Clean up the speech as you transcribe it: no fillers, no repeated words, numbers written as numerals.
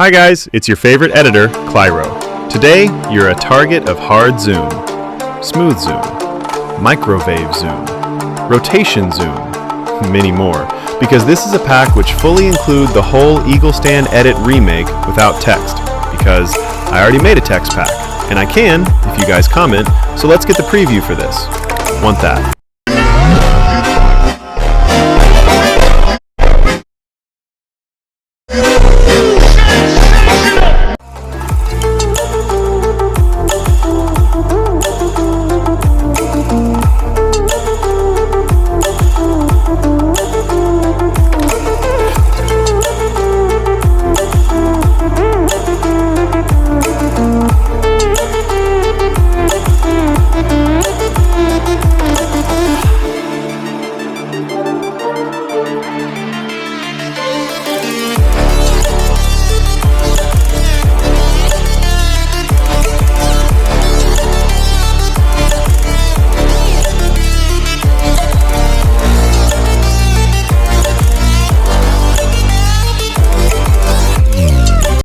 Hi guys, it's your favorite editor, Clyro. Today, you're a target of hard zoom, smooth zoom, microwave zoom, rotation zoom, many more, because this is a pack which fully includes the whole Eagle Stand Edit remake without text, because I already made a text pack, and I can if you guys comment, so let's get the preview for this. Want that?